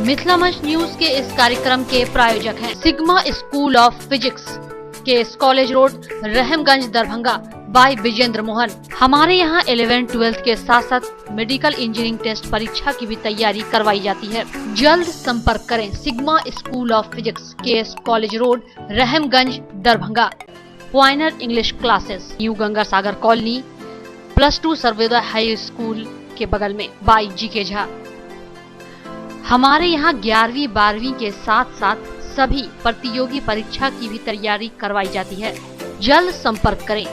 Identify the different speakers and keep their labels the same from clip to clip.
Speaker 1: मिथिला मंच न्यूज के इस कार्यक्रम के प्रायोजक हैं Sigma school of physics, KS college road, Rahamganj, Darbhanga, by Vijendra Mohan. हमारे यहाँ 11-12 के साथ साथ मेडिकल इंजीनियरिंग टेस्ट परीक्षा की भी तैयारी करवाई जाती है। जल्द संपर्क करें sigma school of physics, KS college road, Rahamganj, Darbhanga. Pioneer English classes, new Ganga Sagar colony, +2 Sarvodaya high school के बगल में, बाय जी.के. झा। हमारे यहाँ 11वीं 12वीं के साथ साथ सभी प्रतियोगी परीक्षा की भी तैयारी करवाई जाती है। जल्द संपर्क करें।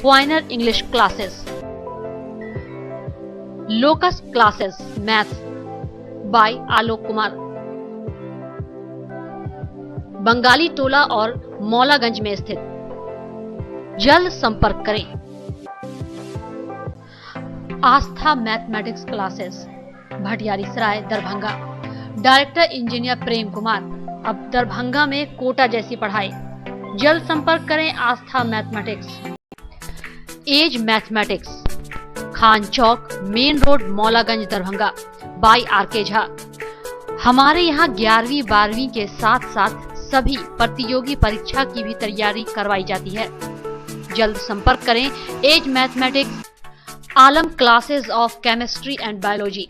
Speaker 1: Pioneer English classes, locus classes maths by Alok Kumar, Bangali Tola और मौलागंज में स्थित। जल्द संपर्क करें। Astha mathematics classes, Bhatiyari Sarai, Darbhanga. Director engineer Prem Kumar. अब दरभंगा में कोटा जैसी पढ़ाई। जल्द संपर्क करें आस्था मैथमेटिक्स। एज mathematics, Khan Chowk, main road, Maulaganj, Darbhanga, by R K. Jha. हमारे यहाँ 11वीं 12वीं के साथ साथ सभी प्रतियोगी परीक्षा की भी तैयारी करवाई जाती है। जल्द संपर्क करें। As mathematics, Alam classes of chemistry and biology,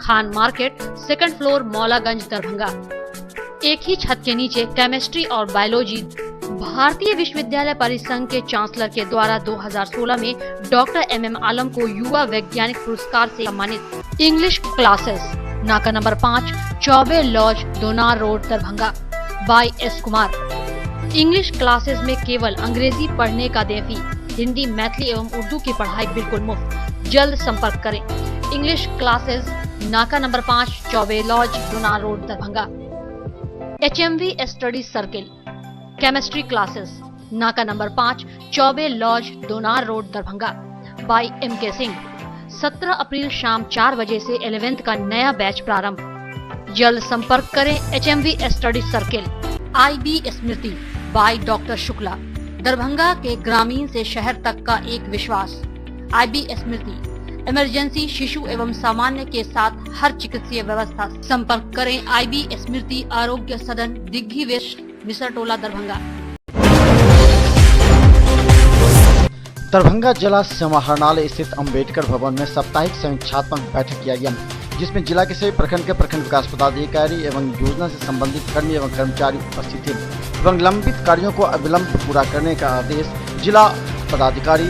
Speaker 1: Khan market, 2nd floor, Maulaganj, Darbhanga. एक ही छत के नीचे केमिस्ट्री और बायोलॉजी। भारतीय विश्वविद्यालय परिसंघ के चांसलर के द्वारा 2016 में डॉक्टर MM आलम को युवा वैज्ञानिक पुरस्कार से सम्मानित। इंग्लिश क्लासेस, नाका number 5, Choubey lodge, Donar road, Darbhanga, by S. Kumar. English classes में केवल अंग्रेजी पढ़ने का देफी, हिंदी, मैथिली एवं उर्दू की पढ़ाई बिल्कुल मुफ्त। जल्द संपर्क करें। इंग्लिश क्लासेस, नाका number 5, Choubey lodge, Donar road, Darbhanga. HMV study circle, chemistry classes, नाका number 5, Choubey lodge, Donar road, Darbhanga, by MK Singh. 17 अप्रैल शाम 4 बजे से 11th का नया बैच प्रारंभ। जल्द संपर्क करें। HMV study circle. IB Smriti by doctor Shukla, Darbhanga के ग्रामीण से शहर तक का एक विश्वास। IB स्मृति, इमरजेंसी, शिशु एवं सामान्य के साथ हर चिकित्सीय व्यवस्था। संपर्क करें। IB स्मृति आरोग्य सदन, दिग्घी वेस्ट, मिसरटोला, दरभंगा।
Speaker 2: दरभंगा जिला समाहरणालय स्थित अम्बेडकर भवन में साप्ताहिक समीक्षात्मक बैठक किया गया, जिसमें जिला के सभी प्रखंड के प्रखंड विकास पदाधिकारी एवं योजना से संबंधित कर्मी एवं कर्मचारी उपस्थित थे एवं लंबित कार्यों को अविलंब पूरा करने का आदेश जिला पदाधिकारी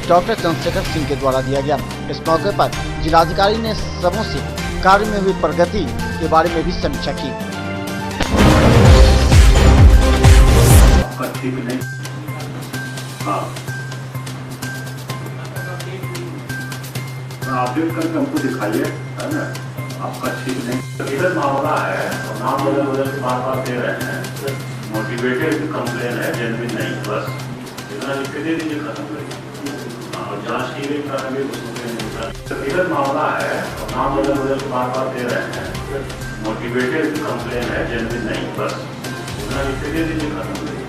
Speaker 2: डॉक्टर चंद्रशेखर सिंह के द्वारा दिया गया। इस मौके पर जिलाधिकारी ने सबों से कार्य में हुई प्रगति के बारे में भी समीक्षा की।
Speaker 3: अपडेट करके हमको दिखाइए, है ना? आपका ठीक नहीं इधर मामला है और नाम बदल बार दे रहे हैं। मोटिवेटेड कंप्लेन है, जेन्युइन नहीं, बस इतना लिख के दे दीजिए, खत्म करिए। और जांच की गई कारण भी उसमें इधर मामला है और नाम बदल बार दे रहे हैं। मोटिवेटेड कंप्लेन है, जेन्युइन नहीं, बस इतना लिख के दे दीजिए, खत्म करिए।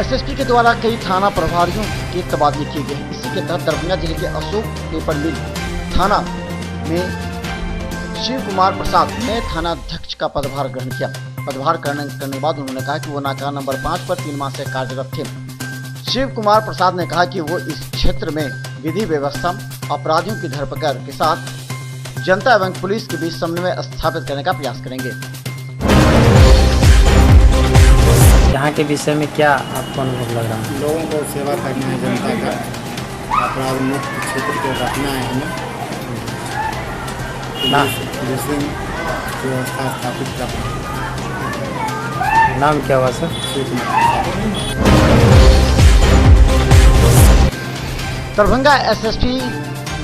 Speaker 2: SSP के द्वारा कई थाना प्रभारियों के तबादले किए गए। इसी के तहत दरभंगा जिले के अशोक पेपर मिल थाना में शिव कुमार प्रसाद ने थानाध्यक्ष का पदभार ग्रहण किया। पदभार करने के बाद उन्होंने कहा कि वो नाका नंबर 5 पर 3 माह से कार्यरत थे। शिव कुमार प्रसाद ने कहा कि वो इस क्षेत्र में विधि व्यवस्था, अपराधियों की धरपकड़ के साथ जनता एवं पुलिस के बीच समन्वय स्थापित करने का प्रयास करेंगे।
Speaker 4: यहाँ के विषय में क्या आपको अनुभव लग रहा है?
Speaker 5: लोगों को सेवा करना है, जनता का अपराध मुक्त क्षेत्र को रखना है हमें, पुलिस व्यवस्था स्थापित करना है।
Speaker 4: नाम क्या हुआ सर?
Speaker 2: दरभंगा SSP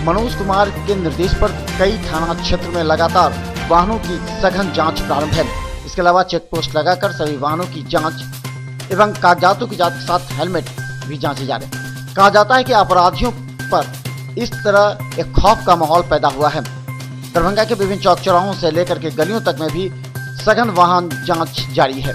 Speaker 2: मनोज कुमार के निर्देश पर कई थाना क्षेत्र में लगातार वाहनों की सघन जांच प्रारंभ है। इसके अलावा चेक पोस्ट लगाकर सभी वाहनों की जांच एवं कागजातों की जांच के साथ हेलमेट भी जांचे जा रहे हैं। कहा जाता है कि अपराधियों पर इस तरह एक खौफ का माहौल पैदा हुआ है। दरभंगा के विभिन्न चौक चौराहों से लेकर के गलियों तक में भी सघन वाहन जांच जारी है।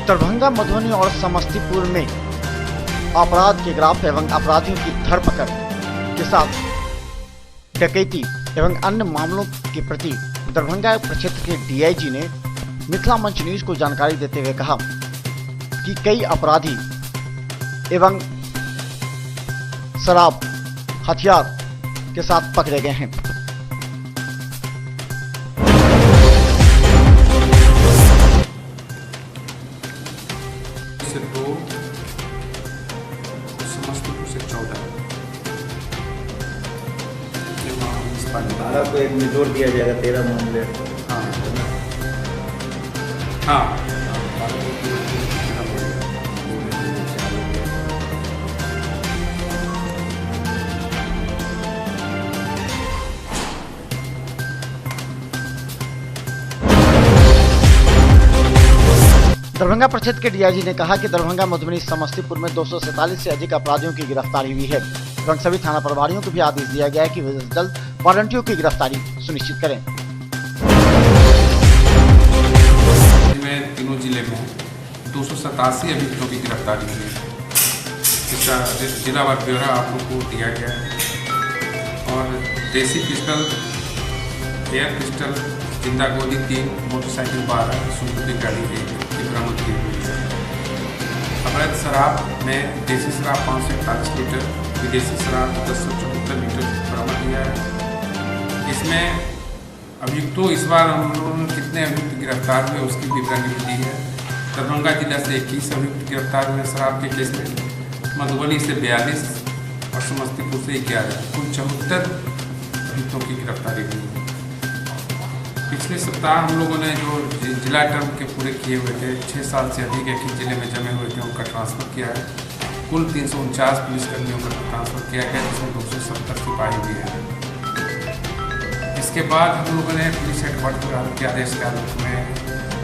Speaker 2: दरभंगा, मधुबनी और समस्तीपुर में अपराध के ग्राफ एवं अपराधियों की धरपकड़ के साथ डकैती एवं अन्य मामलों के प्रति दरभंगा प्रक्षेत्र के डीआईजी ने मिथिला मंच न्यूज को जानकारी देते हुए कहा कि कई अपराधी एवं शराब, हथियार के साथ पकड़े गए हैं।
Speaker 6: से 2, समस्तीपुर से 14
Speaker 5: धारा को एक में जोड़ दिया जाएगा 13 मामले।
Speaker 6: हाँ
Speaker 2: दरभंगा प्रक्षेत्र के डीआईजी ने कहा कि दरभंगा, मधुबनी, समस्तीपुर में 247 से अधिक अपराधियों की गिरफ्तारी हुई है एवं सभी थाना प्रभारियों को भी आदेश दिया गया है कि वे जल्द वारंटियों की गिरफ्तारी सुनिश्चित करें।
Speaker 6: में तीनों जिले में 287 अभियुक्तों की गिरफ्तारी हुई है। इसका जिलावार ब्यौरा आप लोग को दिया गया है। और देसी पिस्टल, एयर पिस्टल, जिंदा गोली 3, मोटरसाइकिल 12, सुजुकी गाड़ी 1 की बरामद की हुई है। अवैध शराब में देसी शराब 541 लीटर, विदेशी शराब 1074 लीटर बरामद किया है। इसमें अभियुक्तों, इस बार हम लोगों ने कितने अभियुक्त गिरफ्तार हुए उसकी विवरणी दी है। दरभंगा जिला से 21 अभियुक्त गिरफ्तार हुए शराब के केस में, मधुबनी से 42 और समस्तीपुर से 11, कुल 74 अभियुक्तों की गिरफ्तारी हुई है। पिछले सप्ताह हम लोगों ने जो जिला टर्म के पूरे किए हुए थे, 6 साल से अधिक एक ही जिले में जमे हुए थे, उनका ट्रांसफ़र किया है। कुल 349 पुलिसकर्मियों का ट्रांसफ़र किया गया, जिसमें 270 सिपाही भी हैं। इसके बाद हम लोगों ने पुलिस हेडक्वार्टर के आदेश के आलोक में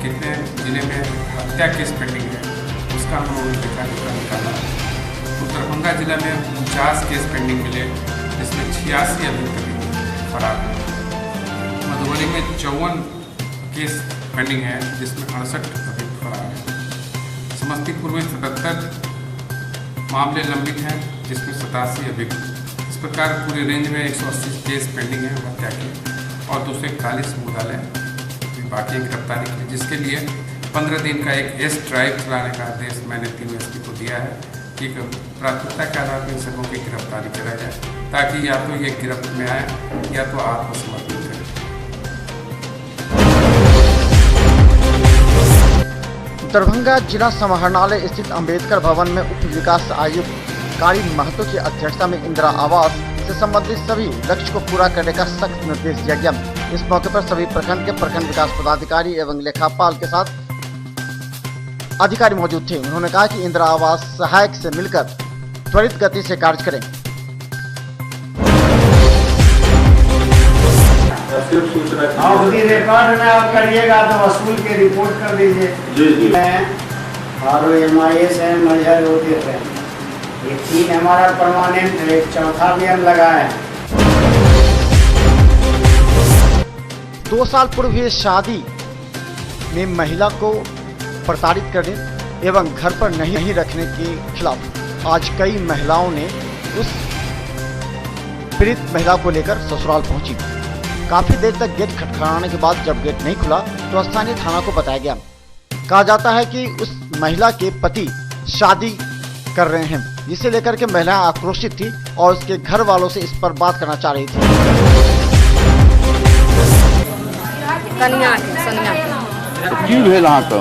Speaker 6: कितने जिले में हत्या केस पेंडिंग है उसका हम लोगों ने देखा निकाला। तो दरभंगा जिला में 49 केस पेंडिंग मिले, जिसमें 86 अभियुक्त फरार हैं। मधुबनी में 54 केस पेंडिंग है, जिसमें 68 अभियुक्त फरार हैं। समस्तीपुर में 77 मामले लंबित हैं, जिसमें 87 अभियुक्त। इस प्रकार पूरे रेंज में 180 केस पेंडिंग है हत्या के और 241 मुद्दालय बाकी गिरफ्तारी के, जिसके लिए 15 दिन का एक एस ड्राइव चलाने का आदेश मैंने 3 एसपी को दिया है कि प्राथमिकता के आधार पर इन सबों की गिरफ्तारी करा जाए, ताकि या तो ये गिरफ्त में आए या तो आत्मसमर्पण करें।
Speaker 2: दरभंगा जिला समाहरणालय स्थित अंबेडकर भवन में उप विकास आयुक्त कारी महतो की अध्यक्षता में इंदिरा आवास से संबंधित सभी लक्ष्य को पूरा करने का सख्त निर्देश दिया गया। इस मौके पर सभी प्रखंड के प्रखंड विकास पदाधिकारी एवं लेखापाल के साथ अधिकारी मौजूद थे। उन्होंने कहा कि इंदिरा आवास सहायक से मिलकर त्वरित गति से कार्य करें।
Speaker 7: रिकॉर्ड में आप करिएगा तो वसूल के रिपोर्ट कर दीजिए।
Speaker 3: जी।
Speaker 7: और MIS है मजहर होते हैं, ये 3 हमारा परमानेंट है, एक चौथा भी हम लगाए हैं।
Speaker 2: 2 साल पूर्व हुई शादी में महिला को प्रताड़ित करने एवं घर पर नहीं रखने के खिलाफ आज कई महिलाओं ने उस पीड़ित महिला को लेकर ससुराल पहुंची। काफी देर तक गेट खटखटाने के बाद जब गेट नहीं खुला तो स्थानीय थाना को बताया गया। कहा जाता है कि उस महिला के पति शादी कर रहे हैं, जिसे लेकर के महिला आक्रोशित थी और उसके घर वालों से इस पर बात करना चाह रही थी।
Speaker 8: कनिया के सोनिया के
Speaker 9: की भेल अहाँके?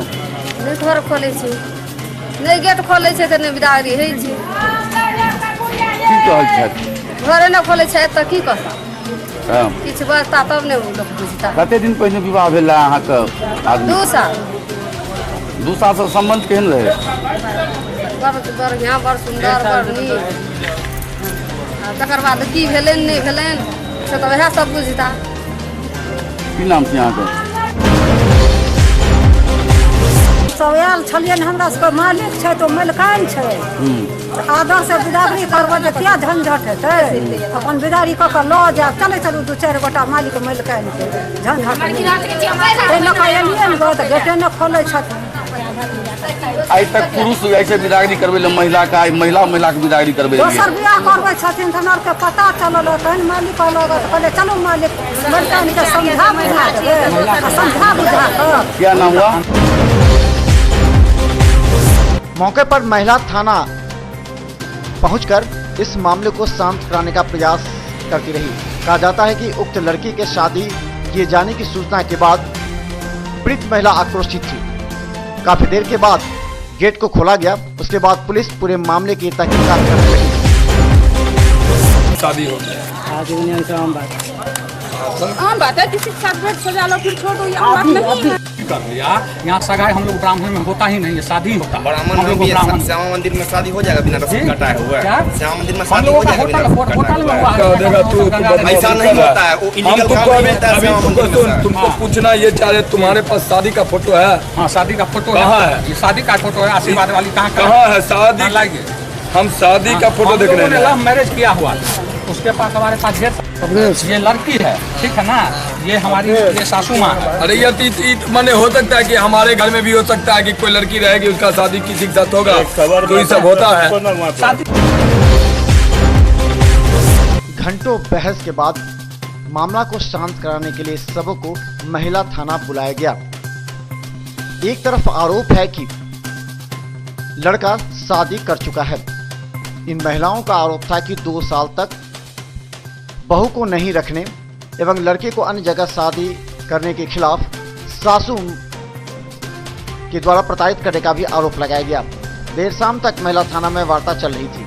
Speaker 8: नहीं घर खोले छी, नहीं गेट खोले छै तऽ नहीं बिदागरी होइ छै।
Speaker 9: की कहै छथि?
Speaker 8: घरे न खोले छै तऽ की कहता? किछु बजता तब ने लोग बुझता।
Speaker 9: कते दिन पहले विवाह भेल रहा अहाँके आदमी?
Speaker 8: 2 साल।
Speaker 9: 2 साल से संबंध केहन रहे?
Speaker 8: बड़ बढ़िआँ, बड़ सुन्दर, बड़ नीक। तकर बाद की भेलनि नहि भेलनि से तऽ वएह सब बुझता।
Speaker 9: की नाम छी अहाँके?
Speaker 10: सब आयल छलियनि, हमरा सबके मालिक छै तऽ मलिकाइन छै। आदर से बिदागरी करबै तऽ क्या झंझट हेतै? अपन बिदागरी कऽ कऽ लऽ जायब, चलै चलू 2-4 गोटा मालिक मलिकाइन के झंझट एलियै ने तऽ गेटे ने खोलै छथिन।
Speaker 9: आइ तक पुरुष ऐसे बिदागरी करबै ले महिला का, महिला के बिदागरी करबै ले
Speaker 10: दोसर बियाह करबै छथिन तऽ हमरा के पता चलल तहन मालिक अलग तऽ कहले चलो मालिक मलिकाइन के समझा बुझा देबै, समझा बुझा कर।
Speaker 9: क्या नाम हुआ?
Speaker 2: मौके पर महिला थाना पहुंचकर इस मामले को शांत कराने का प्रयास करती रही। कहा जाता है कि उक्त लड़की के शादी किए जाने की सूचना के बाद पीड़ित महिला आक्रोशित थी। काफी देर के बाद गेट को खोला गया। उसके बाद पुलिस पूरे मामले की तहकीकात करने लगी।
Speaker 5: शादी हो गया,
Speaker 8: आम बात है, किसी के साथ भेंट सजा लो फिर छोड़ो, ये बात नहीं है।
Speaker 5: कर लिया। यहाँ सगाई हम लोग ब्राह्मण में होता ही नहीं है, शादी होता है। ब्राह्मण
Speaker 11: श्यामा मंदिर में शादी हो जाएगा बिना रस्म कटाए हुआ? श्यामा मंदिर में
Speaker 5: हम
Speaker 11: शादी हो
Speaker 5: लोगों का
Speaker 11: जाएगा
Speaker 5: होटल में हुआ है।
Speaker 11: ऐसा नहीं होता है, वो इलीगल काम होता है श्यामा मंदिर में।
Speaker 5: तुमको पूछना ये चाह रहे, तुम्हारे पास शादी का फोटो है? हाँ, शादी का फोटो कहाँ है? ये शादी का फोटो है, आशीर्वाद वाली कहाँ है शादी? लाइए, हम शादी का फोटो देख रहे हैं। लव मैरिज किया हुआ, उसके पास हमारे पास ये लड़की है, ठीक है ना, ये हमारी ये सासू माँ। अरे यार मैंने हो सकता है कि हमारे घर में भी हो सकता है कि कोई लड़की रहेगी, उसका शादी किसी के साथ होगा, तो ये सब होता है।
Speaker 2: घंटों बहस के बाद मामला को शांत कराने के लिए सबको महिला थाना बुलाया गया। एक तरफ आरोप है कि लड़का शादी कर चुका है। इन महिलाओं का आरोप था कि 2 साल तक बहू को नहीं रखने एवं लड़के को अन्य जगह शादी करने के खिलाफ सासू के द्वारा प्रताड़ित करने का भी आरोप लगाया गया। देर शाम तक महिला थाना में वार्ता चल रही थी।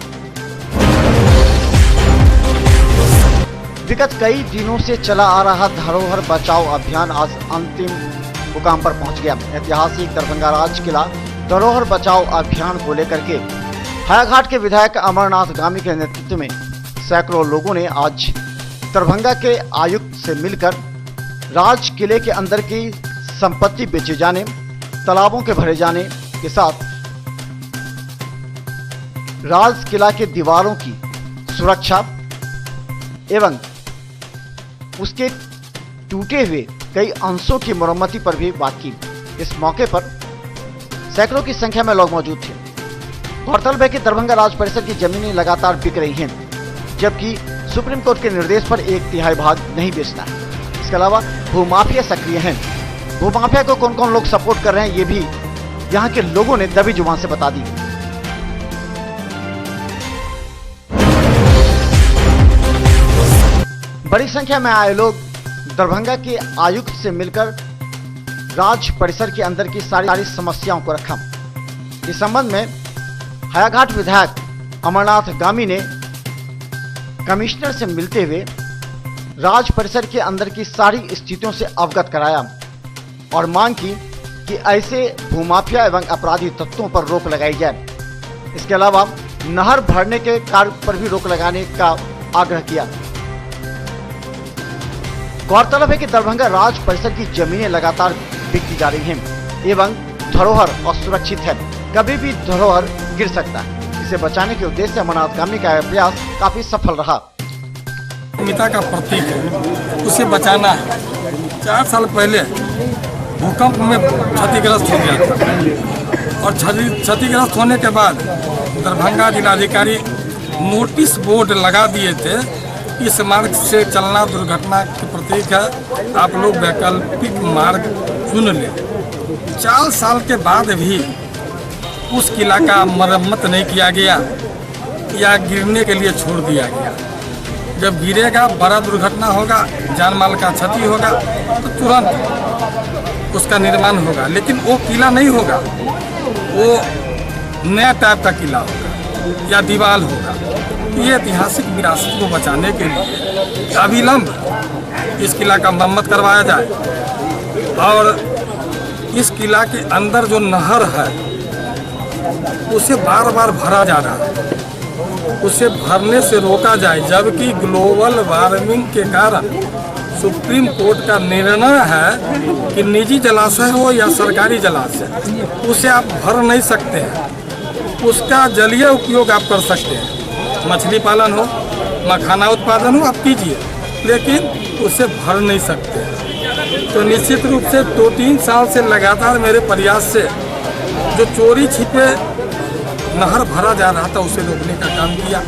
Speaker 2: विगत कई दिनों से चला आ रहा धरोहर बचाओ अभियान आज अंतिम मुकाम पर पहुंच गया। ऐतिहासिक दरभंगा राज किला धरोहर बचाओ अभियान को लेकर के हायाघाट के विधायक अमरनाथ गामी के नेतृत्व में सैकड़ों लोगों ने आज दरभंगा के आयुक्त से मिलकर राज किले के अंदर की संपत्ति बेचे जाने, तालाबों के भरे जाने के साथ राज किला के दीवारों की सुरक्षा एवं उसके टूटे हुए कई अंशों की मरम्मती पर भी बात की। इस मौके पर सैकड़ों की संख्या में लोग मौजूद थे। गौरतलब है कि दरभंगा राज परिसर की जमीनें लगातार बिक रही हैं, जबकि सुप्रीम कोर्ट के निर्देश पर 1/3 भाग नहीं बेचना है। इसके अलावा भूमाफिया सक्रिय हैं। भूमाफिया को कौन कौन लोग सपोर्ट कर रहे हैं, ये भी यहाँ के लोगों ने दबी जुबान से बता दी। बड़ी संख्या में आए लोग दरभंगा के आयुक्त से मिलकर राज परिसर के अंदर की सारी समस्याओं को रखा। इस संबंध में हायाघाट विधायक अमरनाथ गामी ने कमिश्नर से मिलते हुए राज परिसर के अंदर की सारी स्थितियों से अवगत कराया और मांग की कि ऐसे भूमाफिया एवं अपराधी तत्वों पर रोक लगाई जाए। इसके अलावा नहर भरने के कार्य पर भी रोक लगाने का आग्रह किया। गौरतलब है कि दरभंगा राज परिसर की जमीनें लगातार बिकती जा रही हैं एवं धरोहर असुरक्षित है, कभी भी धरोहर गिर सकता है। इसे बचाने के उद्देश्य से अमरनाथ गामी का यह प्रयास काफी सफल रहा।
Speaker 5: मिता का प्रतीक है, उसे बचाना है। 4 साल पहले भूकंप में क्षतिग्रस्त हो गया और क्षतिग्रस्त होने के बाद दरभंगा जिलाधिकारी नोटिस बोर्ड लगा दिए थे, इस मार्ग से चलना दुर्घटना के प्रतीक है, आप लोग वैकल्पिक मार्ग चुन लें। 4 साल के बाद भी उस किला का मरम्मत नहीं किया गया या गिरने के लिए छोड़ दिया गया। जब गिरेगा बड़ा दुर्घटना होगा, जान माल का क्षति होगा, तो तुरंत उसका निर्माण होगा, लेकिन वो किला नहीं होगा, वो नया टाइप का किला होगा या दीवार होगा। ये ऐतिहासिक विरासत को बचाने के लिए अविलंब इस किला का मरम्मत करवाया जाए और इस किला के अंदर जो नहर है उसे बार बार भरा जा रहा है, उसे भरने से रोका जाए। जबकि ग्लोबल वार्मिंग के कारण सुप्रीम कोर्ट का निर्णय है कि निजी जलाशय हो या सरकारी जलाशय, उसे आप भर नहीं सकते हैं। उसका जलीय उपयोग आप कर सकते हैं, मछली पालन हो, मखाना उत्पादन हो, आप कीजिए, लेकिन उसे भर नहीं सकते। तो निश्चित रूप से 2-3 साल से लगातार मेरे प्रयास से जो चोरी छिपे नहर भरा जा रहा था उसे रोकने का काम किया।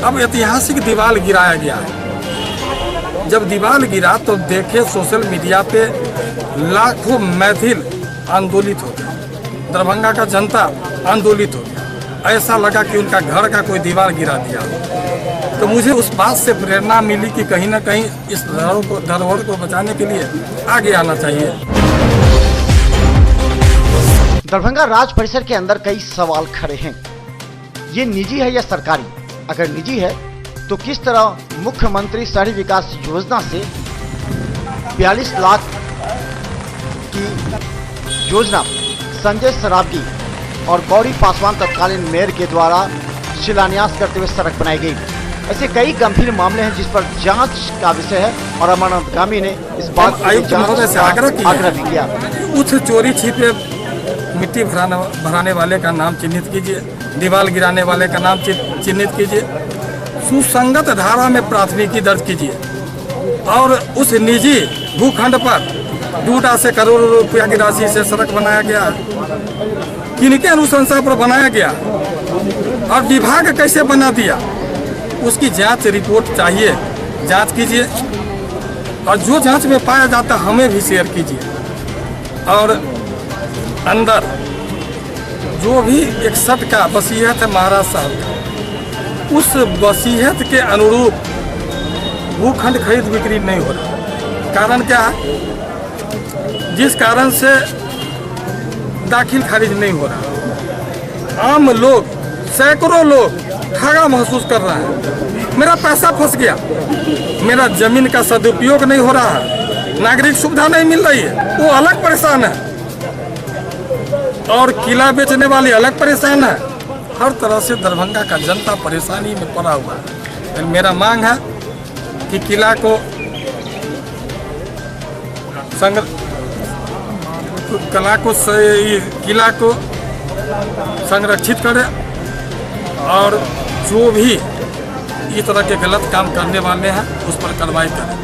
Speaker 5: अब ऐतिहासिक दीवार गिराया गया है। जब दीवार गिरा तो देखे सोशल मीडिया पे लाखों मैथिल आंदोलित हो गया, दरभंगा का जनता आंदोलित हो गया। ऐसा लगा कि उनका घर का कोई दीवार गिरा दिया। तो मुझे उस बात से प्रेरणा मिली कि कहीं ना कहीं इस धरोहर को बचाने के लिए आगे आना चाहिए।
Speaker 2: दरभंगा राज परिसर के अंदर कई सवाल खड़े हैं। ये निजी है या सरकारी? अगर निजी है तो किस तरह मुख्यमंत्री शहरी विकास योजना से 42 लाख की योजना संजय सरावगी और गौरी पासवान तत्कालीन मेयर के द्वारा शिलान्यास करते हुए सड़क बनाई गई। ऐसे कई गंभीर मामले हैं जिस पर जांच का विषय है और अमरनाथ गामी ने इस बात की जांच
Speaker 5: से आग्रह
Speaker 2: भी किया।
Speaker 5: उस चोरी छिपे मिट्टी भराने वाले का नाम चिन्हित कीजिए, दीवार गिराने वाले का नाम चिन्हित कीजिए, सुसंगत धारा में प्राथमिकी दर्ज कीजिए और उस निजी भूखंड पर 2 से करोड़ रुपया की राशि से सड़क बनाया गया, किनके अनुशंसा पर बनाया गया और विभाग कैसे बना दिया, उसकी जांच रिपोर्ट चाहिए, जांच कीजिए और जो जांच में पाया जाता हमें भी शेयर कीजिए। और अंदर जो भी 61 का वसीयत है महाराज साहब का, उस वसीयत के अनुरूप भूखंड खरीद बिक्री नहीं हो रहा। कारण क्या है? जिस कारण से दाखिल खारिज नहीं हो रहा, आम लोग, सैकड़ों लोग ठगा महसूस कर रहे हैं। मेरा पैसा फंस गया, मेरा जमीन का सदुपयोग नहीं हो रहा है, नागरिक सुविधा नहीं मिल रही है, वो अलग परेशान है और किला बेचने वाले अलग परेशान है। हर तरह से दरभंगा का जनता परेशानी में पड़ा हुआ है। मेरा मांग है कि किला को संरक्षित करें और जो भी इस तरह के गलत काम करने वाले हैं उस पर कार्रवाई करें।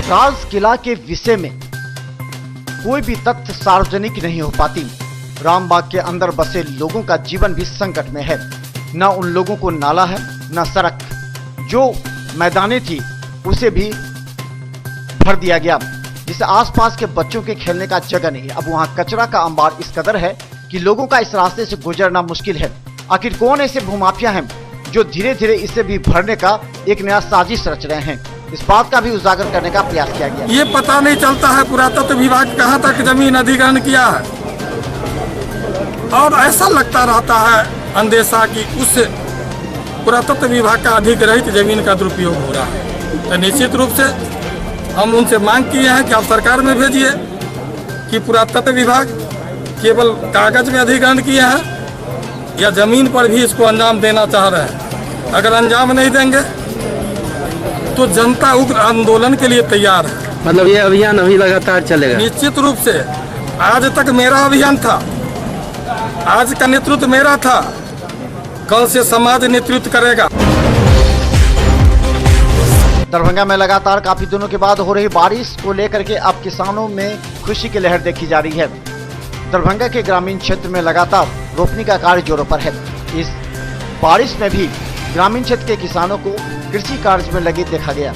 Speaker 2: राज किला के विषय में कोई भी तथ्य सार्वजनिक नहीं हो पाती। रामबाग के अंदर बसे लोगों का जीवन भी संकट में है। न उन लोगों को नाला है, न सड़क। जो मैदानें थी उसे भी भर दिया गया, जिससे आसपास के बच्चों के खेलने का जगह नहीं है। अब वहां कचरा का अंबार इस कदर है कि लोगों का इस रास्ते से गुजरना मुश्किल है। आखिर कौन ऐसे भूमाफिया हैं जो धीरे धीरे इसे भी भरने का एक नया साजिश रच रहे हैं? इस बात का भी उजागर करने का प्रयास किया गया।
Speaker 5: ये पता नहीं चलता है पुरातत्व विभाग कहाँ तक जमीन अधिग्रहण किया है और ऐसा लगता रहता है अंदेशा कि उस पुरातत्व विभाग का अधिग्रहित जमीन का दुरुपयोग हो रहा है। तो निश्चित रूप से हम उनसे मांग किए हैं कि आप सरकार में भेजिए कि पुरातत्व विभाग केवल कागज में अधिग्रहण किए हैं या जमीन पर भी इसको अंजाम देना चाह रहे हैं। अगर अंजाम नहीं देंगे तो जनता उग्र आंदोलन के लिए तैयार है।
Speaker 4: मतलब ये अभियान अभी लगातार चलेगा?
Speaker 5: निश्चित रूप से। आज तक मेरा अभियान था, आज का नेतृत्व मेरा था, कल से समाज नेतृत्व करेगा।
Speaker 2: दरभंगा में लगातार काफी दिनों के बाद हो रही बारिश को लेकर के अब किसानों में खुशी की लहर देखी जा रही है। दरभंगा के ग्रामीण क्षेत्र में लगातार रोपनी का कार्य जोरों पर है। इस बारिश में भी ग्रामीण क्षेत्र के किसानों को कृषि कार्य में लगे देखा गया।